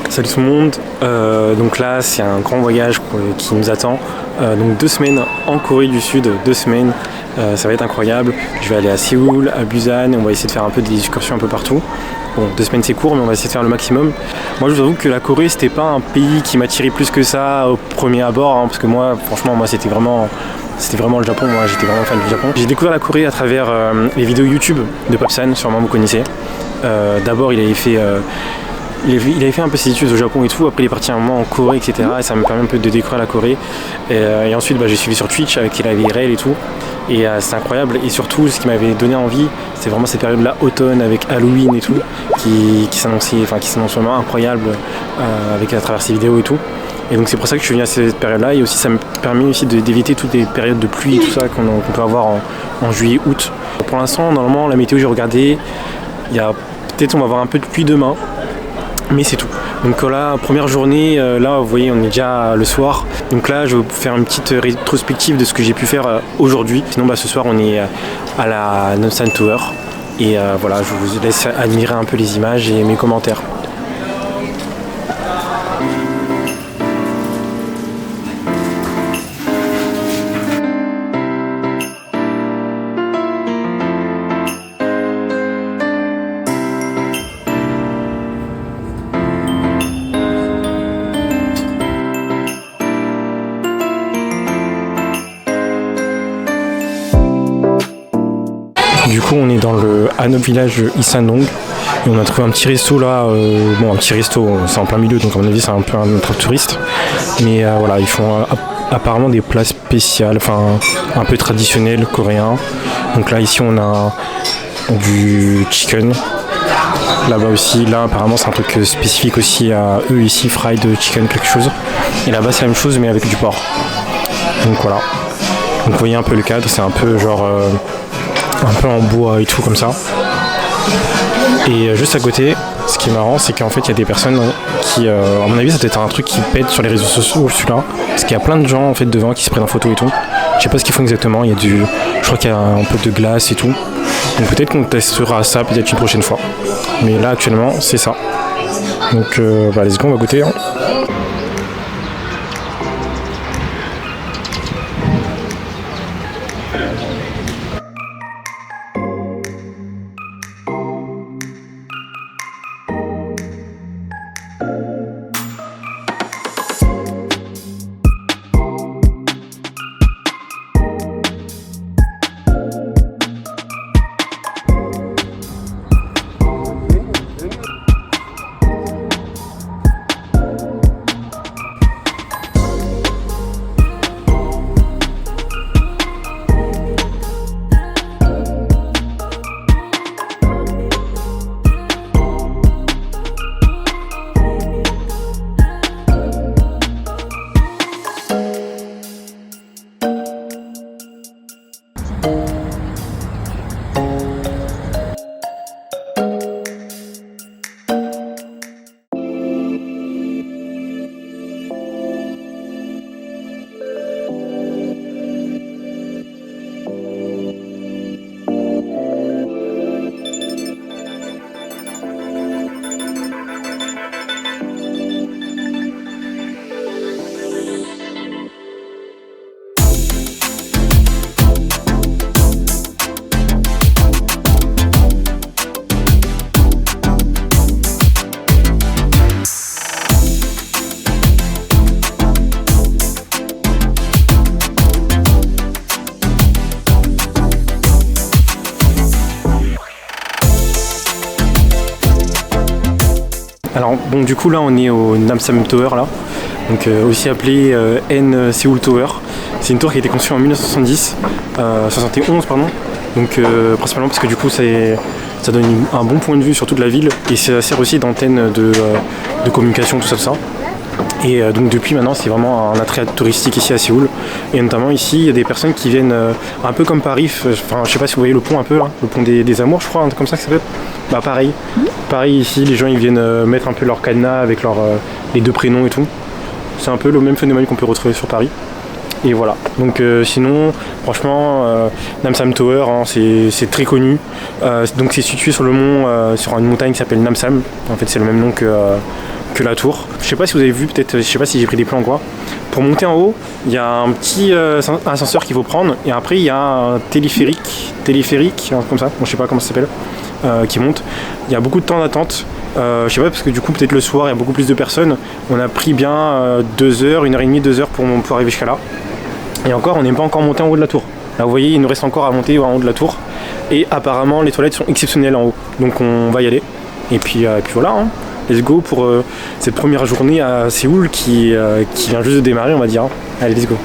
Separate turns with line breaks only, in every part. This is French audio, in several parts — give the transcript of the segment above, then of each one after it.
Salut tout le monde, donc là c'est un grand voyage qui nous attend, donc 2 semaines en Corée du Sud, 2 semaines, ça va être incroyable. Je vais aller à Séoul, à Busan, et on va essayer de faire un peu des excursions un peu partout. Bon, 2 semaines c'est court mais on va essayer de faire le maximum. Moi je vous avoue que la Corée c'était pas un pays qui m'attirait plus que ça au premier abord, hein, parce que moi franchement c'était vraiment le Japon, moi j'étais vraiment fan du Japon. J'ai découvert la Corée à travers les vidéos YouTube de Papsan, sûrement vous connaissez. D'abord il avait fait un peu ses études au Japon et tout, après il est parti un moment en Corée, etc. Et ça me permet un peu de découvrir la Corée. Et ensuite j'ai suivi sur Twitch avec il avait IRL et tout. Et c'est incroyable. Et surtout ce qui m'avait donné envie, c'est vraiment cette période-là, automne, avec Halloween et tout, qui s'annonce vraiment incroyable avec à travers ces vidéos et tout. Et donc c'est pour ça que je suis venu à cette période-là. Et aussi ça me permet aussi d'éviter toutes les périodes de pluie et tout ça qu'on peut avoir en juillet, août. Pour l'instant, normalement, la météo, j'ai regardé, peut-être on va avoir un peu de pluie demain. Mais c'est tout. Donc là, première journée, là vous voyez on est déjà le soir. Donc là je vais vous faire une petite rétrospective de ce que j'ai pu faire aujourd'hui. Sinon ce soir on est à la Namsan Tower. Et voilà, je vous laisse admirer un peu les images et mes commentaires. Du coup on est dans le Hanok Village Isanong et on a trouvé un petit resto là, bon un petit resto, c'est en plein milieu donc à mon avis c'est un peu un truc touriste. Mais voilà, ils font apparemment des plats spéciaux, enfin un peu traditionnels coréens. Donc là ici on a du chicken. Là-bas aussi, là apparemment c'est un truc spécifique aussi à eux ici, fried chicken quelque chose. Et là-bas c'est la même chose mais avec du porc. Donc voilà. Donc vous voyez un peu le cadre, c'est un peu genre un peu en bois et tout comme ça. Et juste à côté, ce qui est marrant, c'est qu'en fait il y a des personnes qui, à mon avis, ça doit être un truc qui pète sur les réseaux sociaux celui-là, parce qu'il y a plein de gens en fait devant qui se prennent en photo et tout. Je sais pas ce qu'ils font exactement. Il y a je crois qu'il y a un peu de glace et tout. Donc peut-être qu'on testera ça peut-être une prochaine fois. Mais là actuellement c'est ça. Donc let's go, on va goûter. Hein. Alors bon, du coup là on est au Namsan Tower là, donc aussi appelé N Seoul Tower. C'est une tour qui a été conçue en 1971 pardon. Donc principalement parce que du coup c'est Ça donne un bon point de vue sur toute la ville et ça sert aussi d'antenne de communication, tout ça. Et donc depuis maintenant c'est vraiment un attrait touristique ici à Séoul. Et notamment ici il y a des personnes qui viennent un peu comme Paris, enfin je sais pas si vous voyez le pont un peu là, le pont des Amours je crois, un truc comme ça que ça s'appelle. Bah pareil. Pareil ici les gens ils viennent mettre un peu leur cadenas avec les deux prénoms et tout. C'est un peu le même phénomène qu'on peut retrouver sur Paris. Et voilà. Donc sinon franchement Namsam Tower hein, c'est très connu. Donc c'est situé sur le mont, sur une montagne qui s'appelle Namsam. En fait c'est le même nom que la tour. Je sais pas si vous avez vu, peut-être, je sais pas si j'ai pris des plans ou quoi. Pour monter en haut, il y a un petit ascenseur qu'il faut prendre et après il y a un téléphérique, un truc comme ça, bon, je sais pas comment ça s'appelle, qui monte. Il y a beaucoup de temps d'attente. Je sais pas parce que du coup peut-être le soir il y a beaucoup plus de personnes. On a pris bien 2 heures, 1h30, 2 heures pour arriver jusqu'à là. Et encore, on n'est pas encore monté en haut de la tour. Là vous voyez, il nous reste encore à monter en haut de la tour. Et apparemment les toilettes sont exceptionnelles en haut. Donc on va y aller. Et puis voilà. Hein. Let's go pour cette première journée à Séoul qui vient juste de démarrer on va dire. Allez let's go.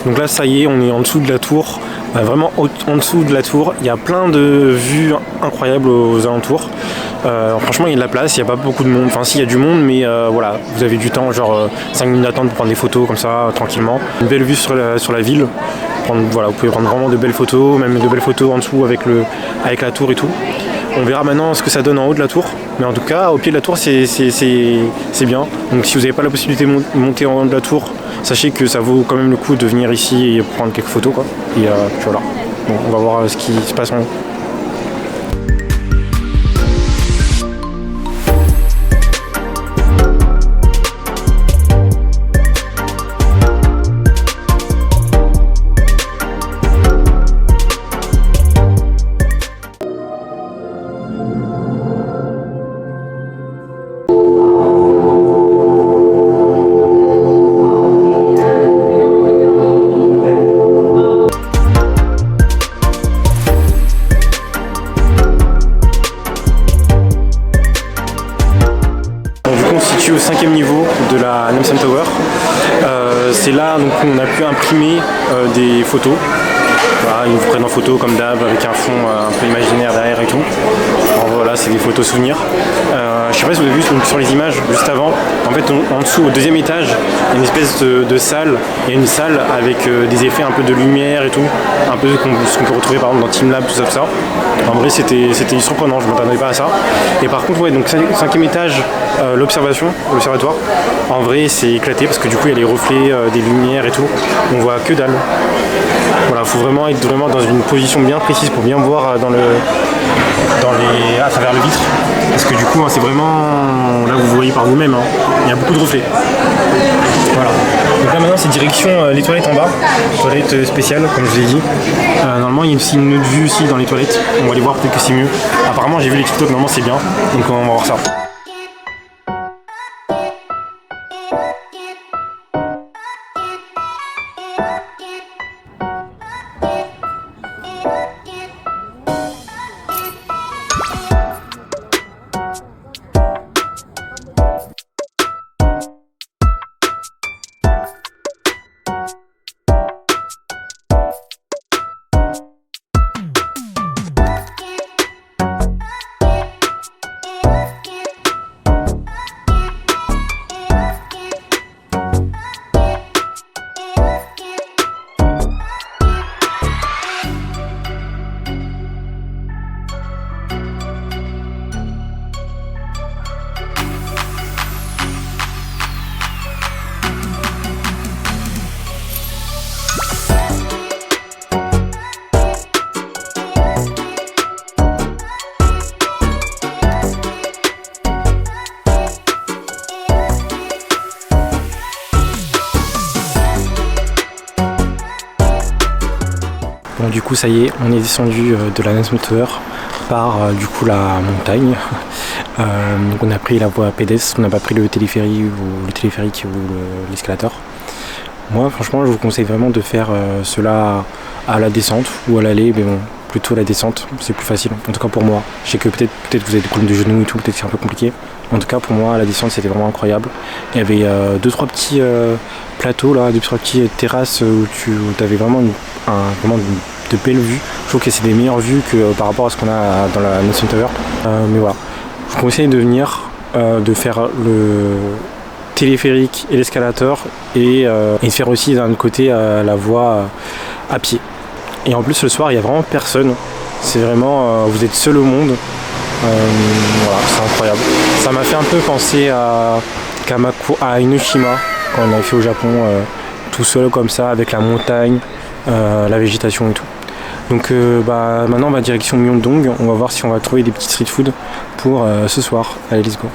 Donc là ça y est, on est en dessous de la tour, vraiment en dessous de la tour. Il y a plein de vues incroyables aux alentours. Franchement il y a de la place, il n'y a pas beaucoup de monde, enfin si il y a du monde mais voilà, vous avez du temps, genre 5 minutes d'attente pour prendre des photos comme ça, tranquillement. Une belle vue sur la ville, voilà, vous pouvez prendre vraiment de belles photos, même de belles photos en dessous avec la tour et tout. On verra maintenant ce que ça donne en haut de la tour, mais en tout cas au pied de la tour c'est bien. Donc si vous n'avez pas la possibilité de monter en haut de la tour, sachez que ça vaut quand même le coup de venir ici et prendre quelques photos quoi. Et puis voilà, bon, on va voir ce qui se passe en haut. Au 5e niveau de la Namsam Tower. C'est là donc on a pu imprimer des photos. Voilà, ils vous prennent en photo comme d'hab avec un fond un peu imaginaire derrière et tout. Alors voilà, c'est des photos souvenirs. Je sais pas si vous avez vu donc, sur les images juste avant, en fait en dessous au 2e étage, il y a une espèce de salle. Il y a une salle avec des effets un peu de lumière et tout, un peu ce qu'on peut retrouver par exemple dans Teamlab, tout ça. En vrai c'était surprenant, je ne m'attendais pas à ça. Et par contre ouais, donc 5e étage, l'observatoire, en vrai c'est éclaté parce que du coup il y a les reflets des lumières et tout, on voit que dalle. Voilà, faut vraiment être dans une position bien précise pour bien voir à travers le vitre. Parce que du coup, hein, c'est vraiment... Là, vous voyez par vous-même, hein, il y a beaucoup de reflets. Voilà. Donc là, maintenant, c'est direction les toilettes en bas. Toilettes spéciales, comme je vous ai dit. Normalement, il y a aussi une autre vue aussi dans les toilettes. On va aller voir, peut-être que c'est mieux. Apparemment, j'ai vu les TikTok, normalement, c'est bien. Donc, on va voir ça. du coup ça y est, on est descendu de la Nason Tower par du coup la montagne. Donc on a pris la voie pédestre, on n'a pas pris le téléphérique ou l'escalator. Moi franchement je vous conseille vraiment de faire cela à la descente ou à l'aller, mais bon, plutôt la descente, c'est plus facile, en tout cas pour moi. Je sais que peut-être vous avez des problèmes de genoux et tout, peut-être que c'est un peu compliqué. En tout cas pour moi la descente c'était vraiment incroyable. Il y avait 2-3 petits plateaux là, 2-3 petites terrasses où tu avais vraiment vraiment de belles vues. Je trouve que c'est des meilleures vues que par rapport à ce qu'on a dans la Nason Tower. Mais voilà, je vous conseille de venir, de faire le téléphérique et l'escalator et de faire aussi d'un autre côté la voie à pied. Et en plus le soir il n'y a vraiment personne, c'est vraiment vous êtes seul au monde. Voilà, c'est incroyable. Ça m'a fait un peu penser à Enoshima quand on avait fait au Japon, tout seul comme ça avec la montagne, la végétation et tout. Donc maintenant on va direction Myeongdong, on va voir si on va trouver des petits street food pour ce soir. Allez, let's go.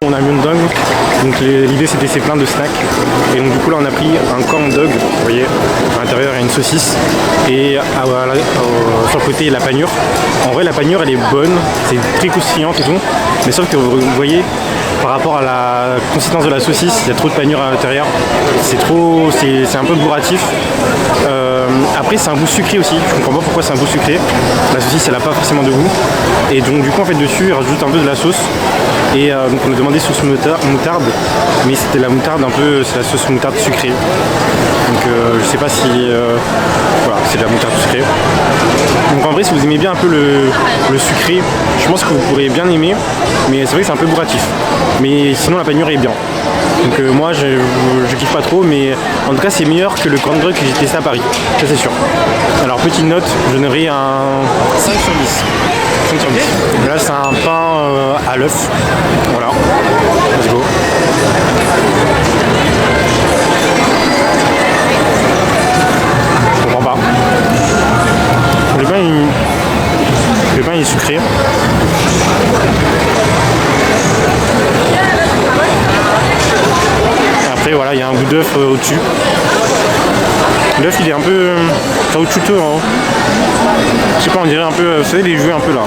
On a Myeongdong, donc l'idée c'était c'est plein de snacks et donc du coup là on a pris un corn dog, vous voyez, à l'intérieur il y a une saucisse et sur le côté la panure. En vrai la panure elle est bonne, c'est très croustillante et tout, mais sauf que vous voyez par rapport à la consistance de la saucisse, il y a trop de panure à l'intérieur, c'est un peu bourratif. Après c'est un goût sucré aussi, je comprends pas pourquoi c'est un goût sucré, la saucisse elle a pas forcément de goût et donc du coup en fait dessus ils rajoutent un peu de la sauce et donc on a demandé sauce moutarde mais c'était la moutarde un peu, c'est la sauce moutarde sucrée donc je sais pas si voilà c'est de la moutarde sucrée. Donc en vrai si vous aimez bien un peu le sucré, je pense que vous pourrez bien aimer, mais c'est vrai que c'est un peu bourratif, mais sinon la panure est bien. Donc moi je kiffe pas trop, mais en tout cas c'est meilleur que le corn dog que j'ai testé à Paris, ça c'est sûr. Alors petite note, je donnerai un 5 sur 10. 5 sur 10. Là c'est un pain à l'œuf. Voilà. Let's go. Je comprends pas. Le pain il est sucré. Après voilà, il y a un goût d'œuf au-dessus. L'œuf il est un peu caoutchouteux, hein. Je sais pas, on dirait un peu, vous savez les jouets un peu là.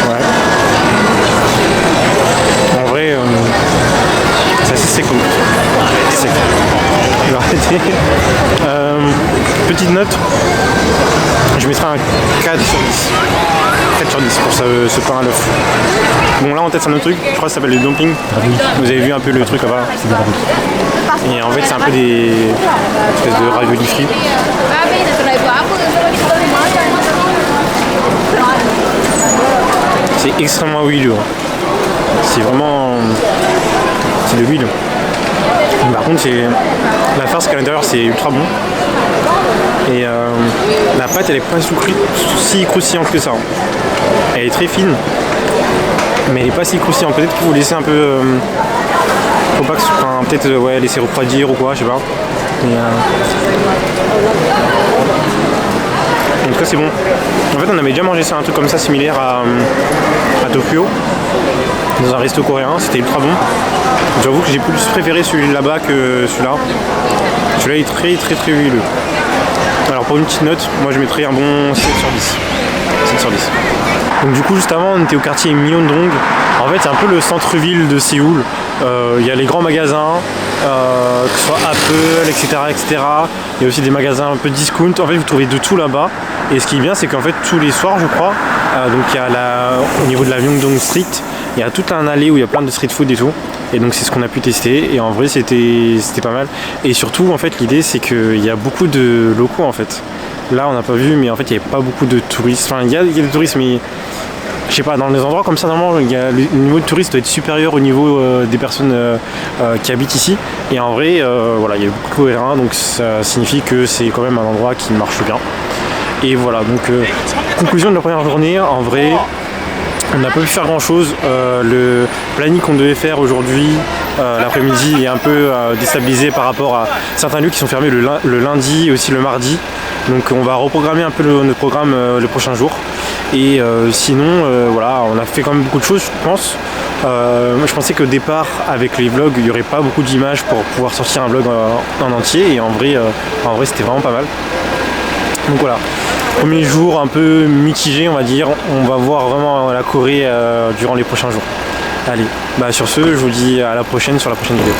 Ouais. En vrai, c'est assez sec comme sec. Je vais arrêter. Petite note, je mettrai un 4 sur 10. 4 sur 10 pour ce pain à l'œuf. Bon là on teste un autre truc, je crois que ça s'appelle le dumpling. Vous avez vu un peu le truc là-bas, c'est des raviolis. Et en fait c'est un peu des espèces de raviolis frits. C'est extrêmement huileux. C'est vraiment... c'est de l'huile. Par contre la farce qu'à l'intérieur c'est ultra bon. Et la pâte elle est pas si croustillante que ça. Elle est très fine, mais elle est pas si croustillante. Peut-être qu'il faut laisser un peu, faut pas que, enfin, peut-être ouais, laisser refroidir ou quoi, je sais pas. Mais, en tout cas c'est bon. En fait on avait déjà mangé ça, un truc comme ça similaire à Tokyo, dans un resto coréen, c'était ultra bon. J'avoue que j'ai plus préféré celui là-bas que celui-là. Celui-là est très huileux. Alors pour une petite note, moi je mettrais un bon 7 sur 10. 7 sur 10. Donc du coup juste avant on était au quartier Myeongdong. En fait c'est un peu le centre-ville de Séoul. Il y a les grands magasins, que ce soit Apple, etc., etc. Il y a aussi des magasins un peu discount. En fait, vous trouvez de tout là-bas. Et ce qui est bien, c'est qu'en fait, tous les soirs, je crois, donc il y a au niveau de la Myeongdong Street, il y a toute un allée où il y a plein de street food et tout. Et donc c'est ce qu'on a pu tester. Et en vrai, c'était pas mal. Et surtout, en fait, l'idée, c'est qu'il y a beaucoup de locaux, en fait. Là, on n'a pas vu, mais en fait, il n'y avait pas beaucoup de touristes. Enfin, il y a des touristes, mais je sais pas, dans les endroits comme ça, normalement, le niveau de touristes doit être supérieur au niveau des personnes qui habitent ici. Et en vrai, voilà, il y a beaucoup de pèlerins, donc ça signifie que c'est quand même un endroit qui marche bien. Et voilà, donc conclusion de la première journée, en vrai, on n'a pas pu faire grand chose. Le planning qu'on devait faire aujourd'hui, l'après-midi, est un peu déstabilisé par rapport à certains lieux qui sont fermés le lundi et aussi le mardi. Donc on va reprogrammer un peu notre programme le prochain jour. Et sinon, voilà, on a fait quand même beaucoup de choses, je pense. Moi je pensais qu'au départ, avec les vlogs, il n'y aurait pas beaucoup d'images pour pouvoir sortir un vlog en entier. Et en vrai c'était vraiment pas mal. Donc voilà, premier jour un peu mitigé, on va dire. On va voir vraiment la Corée durant les prochains jours. Allez, sur ce, je vous dis à la prochaine sur la prochaine vidéo.